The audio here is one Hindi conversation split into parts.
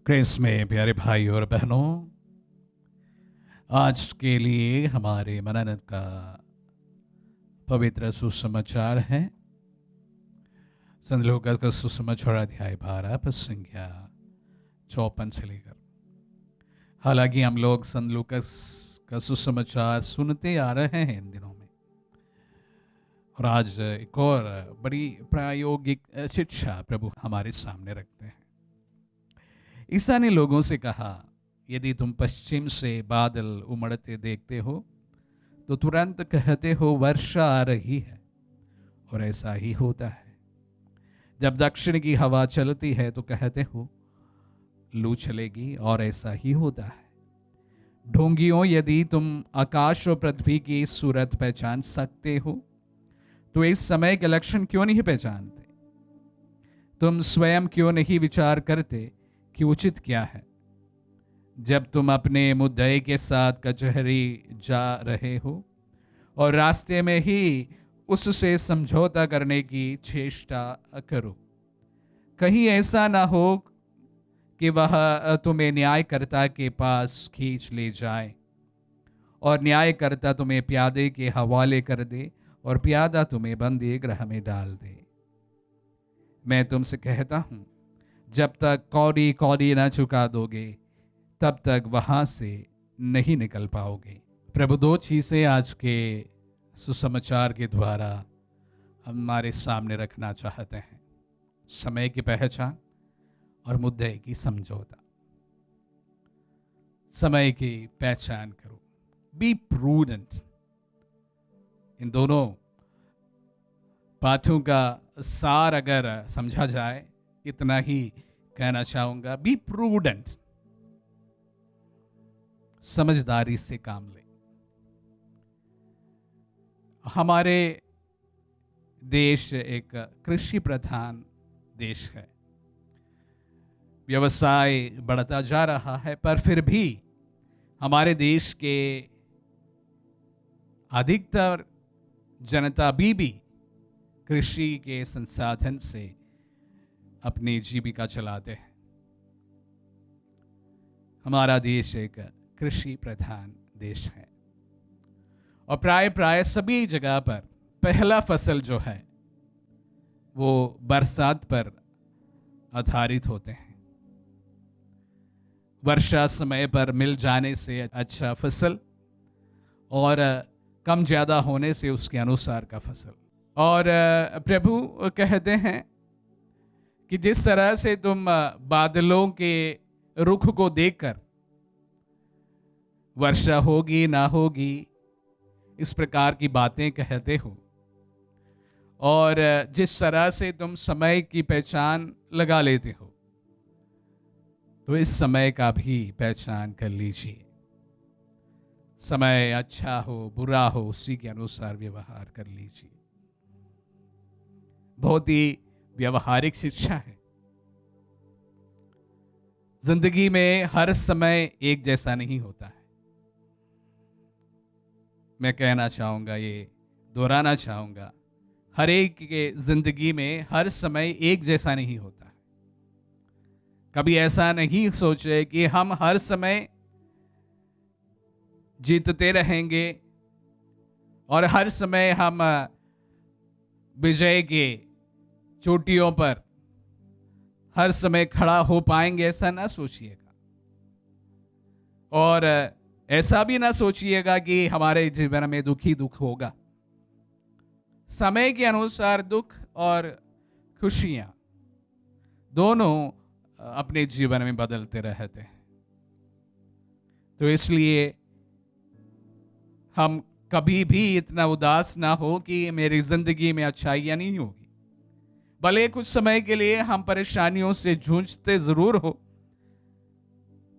क्रिस में प्यारे भाई और बहनों, आज के लिए हमारे मनन का पवित्र सुसमाचार है संत लूका का सुसमाचार अध्याय 12 पद संख्या 54 से लेकर। हालांकि हम लोग संत लूका का सुसमाचार सुनते आ रहे हैं इन दिनों में, और आज एक और बड़ी प्रायोगिक शिक्षा प्रभु हमारे सामने रखते हैं। ईसा ने लोगों से कहा, यदि तुम पश्चिम से बादल उमड़ते देखते हो तो तुरंत कहते हो वर्षा आ रही है, और ऐसा ही होता है। जब दक्षिण की हवा चलती है तो कहते हो लू चलेगी, और ऐसा ही होता है। ढोंगियों, यदि तुम आकाश और पृथ्वी की सूरत पहचान सकते हो तो इस समय के लक्षण क्यों नहीं पहचानते? तुम स्वयं क्यों नहीं विचार करते कि उचित क्या है? जब तुम अपने मुद्दई के साथ कचहरी जा रहे हो और रास्ते में ही उससे समझौता करने की चेष्टा करो, कहीं ऐसा ना हो कि वह तुम्हें न्यायकर्ता के पास खींच ले जाए और न्यायकर्ता तुम्हें प्यादे के हवाले कर दे और प्यादा तुम्हें बंदी गृह में डाल दे। मैं तुमसे कहता हूं, जब तक कौड़ी कौड़ी ना चुका दोगे तब तक वहां से नहीं निकल पाओगे। प्रभु दो चीजें आज के सुसमाचार के द्वारा हमारे सामने रखना चाहते हैं: समय की पहचान और मुद्दे की समझौता। समय की पहचान करो, बी प्रूडेंट। इन दोनों पाठों का सार अगर समझा जाए, इतना ही कहना चाहूंगा, बी प्रूडेंट। समझदारी से काम ले। हमारे देश एक कृषि प्रधान देश है। व्यवसाय बढ़ता जा रहा है, पर फिर भी हमारे देश के अधिकतर जनता भी कृषि के संसाधन से अपनी जीविका चलाते हैं। हमारा देश एक कृषि प्रधान देश है, और प्राय सभी जगह पर पहला फसल जो है वो बरसात पर आधारित होते हैं। वर्षा समय पर मिल जाने से अच्छा फसल, और कम ज्यादा होने से उसके अनुसार का फसल। और प्रभु कहते हैं कि जिस तरह से तुम बादलों के रुख को देखकर वर्षा होगी ना होगी इस प्रकार की बातें कहते हो, और जिस तरह से तुम समय की पहचान लगा लेते हो, तो इस समय का भी पहचान कर लीजिए। समय अच्छा हो बुरा हो, उसी के अनुसार व्यवहार कर लीजिए। बहुत ही व्यवहारिक शिक्षा है। जिंदगी में हर समय एक जैसा नहीं होता है। मैं कहना चाहूंगा, ये दोहराना चाहूंगा, हर एक के जिंदगी में हर समय एक जैसा नहीं होता है। कभी ऐसा नहीं सोचे कि हम हर समय जीतते रहेंगे और हर समय हम विजय के चोटियों पर हर समय खड़ा हो पाएंगे, ऐसा ना सोचिएगा। और ऐसा भी ना सोचिएगा कि हमारे जीवन में दुख ही दुख होगा। समय के अनुसार दुख और खुशियां दोनों अपने जीवन में बदलते रहते हैं। तो इसलिए हम कभी भी इतना उदास ना हो कि मेरी जिंदगी में अच्छाइयां नहीं होगी। भले कुछ समय के लिए हम परेशानियों से जूझते जरूर हो,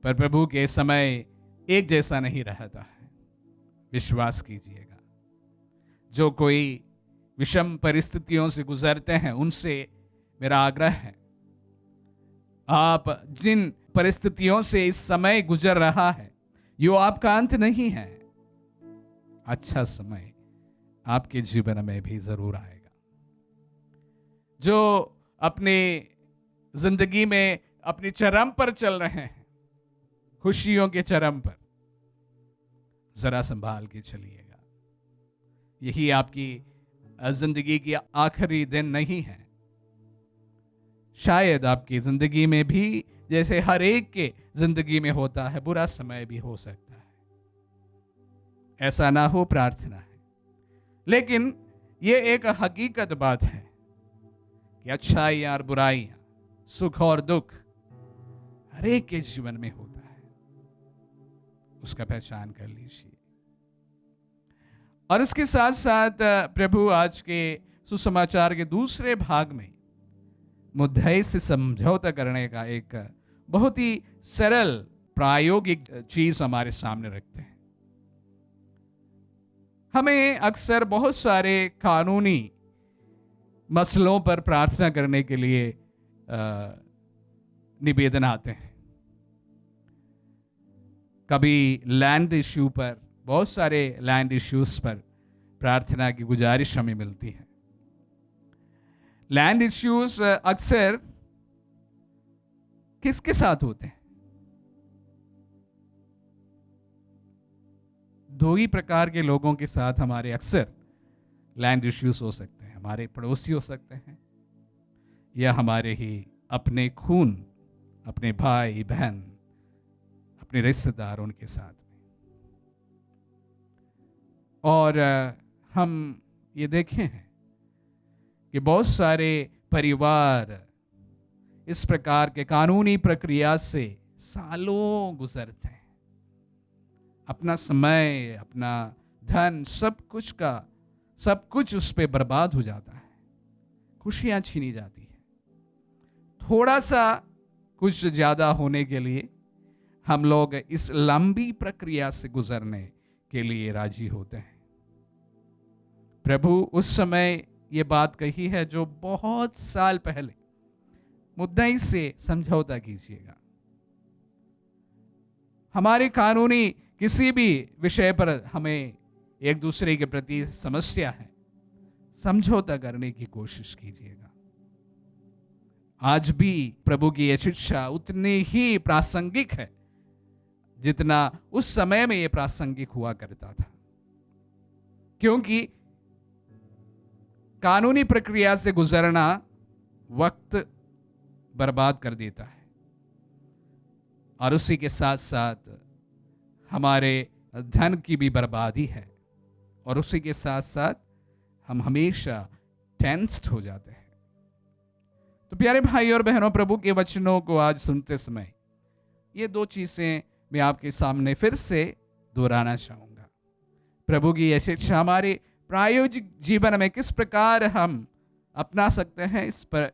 पर प्रभु के समय एक जैसा नहीं रहता है। विश्वास कीजिएगा। जो कोई विषम परिस्थितियों से गुजरते हैं, उनसे मेरा आग्रह है, आप जिन परिस्थितियों से इस समय गुजर रहा है, यो आपका अंत नहीं है। अच्छा समय आपके जीवन में भी जरूर आएगा। जो अपने जिंदगी में अपनी चरम पर चल रहे हैं, खुशियों के चरम पर, जरा संभाल के चलिएगा। यही आपकी जिंदगी की आखिरी दिन नहीं है। शायद आपकी जिंदगी में भी जैसे हर एक के जिंदगी में होता है, बुरा समय भी हो सकता है। ऐसा ना हो, प्रार्थना है। लेकिन ये एक हकीकत बात है कि अच्छाइयां और बुराइयां, सुख और दुख हर एक के जीवन में होता है। उसका पहचान कर लीजिए। और उसके साथ साथ प्रभु आज के सुसमाचार के दूसरे भाग में मुद्दे से समझौता करने का एक बहुत ही सरल प्रायोगिक चीज हमारे सामने रखते हैं। हमें अक्सर बहुत सारे कानूनी मसलों पर प्रार्थना करने के लिए निवेदन आते हैं। कभी लैंड इश्यू पर, बहुत सारे लैंड इश्यूज पर प्रार्थना की गुजारिश हमें मिलती है। लैंड इश्यूज अक्सर किसके साथ होते हैं? दो ही प्रकार के लोगों के साथ हमारे अक्सर लैंड इश्यूज हो सकते हैं। हमारे पड़ोसी हो सकते हैं, या हमारे ही अपने खून, अपने भाई बहन, अपने रिश्तेदार, उनके साथ में। और हम ये देखे हैं कि बहुत सारे परिवार इस प्रकार के कानूनी प्रक्रिया से सालों गुजरते हैं। अपना समय, अपना धन, सब कुछ उस पे बर्बाद हो जाता है। खुशियां छीनी जाती है। थोड़ा सा कुछ ज्यादा होने के लिए हम लोग इस लंबी प्रक्रिया से गुजरने के लिए राजी होते हैं। प्रभु उस समय ये बात कही है जो बहुत साल पहले। मुद्दई से समझौता कीजिएगा। हमारे कानूनी किसी भी विषय पर हमें एक दूसरे के प्रति समस्या है, समझौता करने की कोशिश कीजिएगा। आज भी प्रभु की यह शिक्षा उतनी ही प्रासंगिक है जितना उस समय में यह प्रासंगिक हुआ करता था, क्योंकि कानूनी प्रक्रिया से गुजरना वक्त बर्बाद कर देता है और उसी के साथ साथ हमारे धन की भी बर्बादी है, और उसी के साथ साथ हम हमेशा टेंस्ड हो जाते हैं। तो प्यारे भाई और बहनों, प्रभु के वचनों को आज सुनते समय ये दो चीजें मैं आपके सामने फिर से दोहराना चाहूंगा। प्रभु की यह शिक्षा हमारे प्रायोगिक जीवन में किस प्रकार हम अपना सकते हैं, इस पर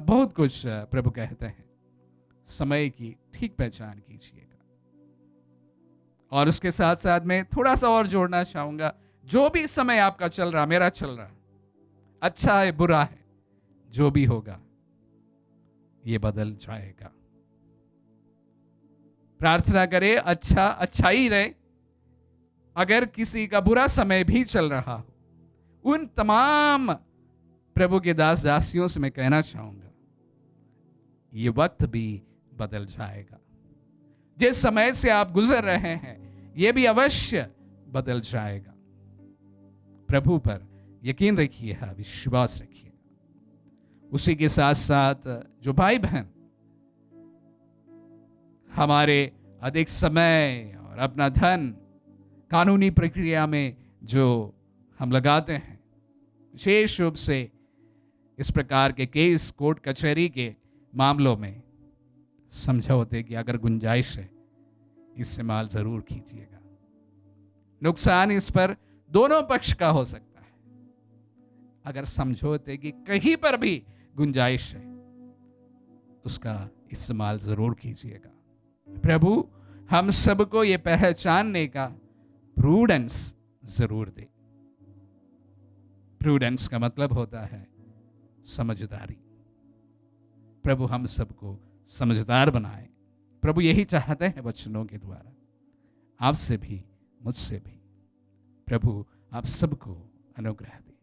बहुत कुछ प्रभु कहते हैं। समय की ठीक पहचान कीजिएगा। और उसके साथ साथ मैं थोड़ा सा और जोड़ना चाहूंगा, जो भी समय आपका चल रहा, मेरा चल रहा, अच्छा है बुरा है, जो भी होगा ये बदल जाएगा। प्रार्थना करें अच्छा ही रहे। अगर किसी का बुरा समय भी चल रहा हो, उन तमाम प्रभु के दास दासियों से मैं कहना चाहूंगा, ये वक्त भी बदल जाएगा। जिस समय से आप गुजर रहे हैं, यह भी अवश्य बदल जाएगा। प्रभु पर यकीन रखिएगा, विश्वास रखिएगा। उसी के साथ साथ जो भाई बहन हमारे अधिक समय और अपना धन कानूनी प्रक्रिया में जो हम लगाते हैं, विशेष रूप से इस प्रकार के केस, कोर्ट कचहरी के मामलों में, समझौते की अगर गुंजाइश है, इस्तेमाल जरूर कीजिएगा। नुकसान इस पर दोनों पक्ष का हो सकता है। अगर समझौते की कहीं पर भी गुंजाइश है, उसका इस्तेमाल जरूर कीजिएगा। प्रभु हम सबको ये पहचानने का प्रूडेंस जरूर दे। प्रूडेंस का मतलब होता है समझदारी। प्रभु हम सबको समझदार बनाए। प्रभु यही चाहते हैं वचनों के द्वारा, आपसे भी मुझसे भी। प्रभु आप सबको अनुग्रह दे।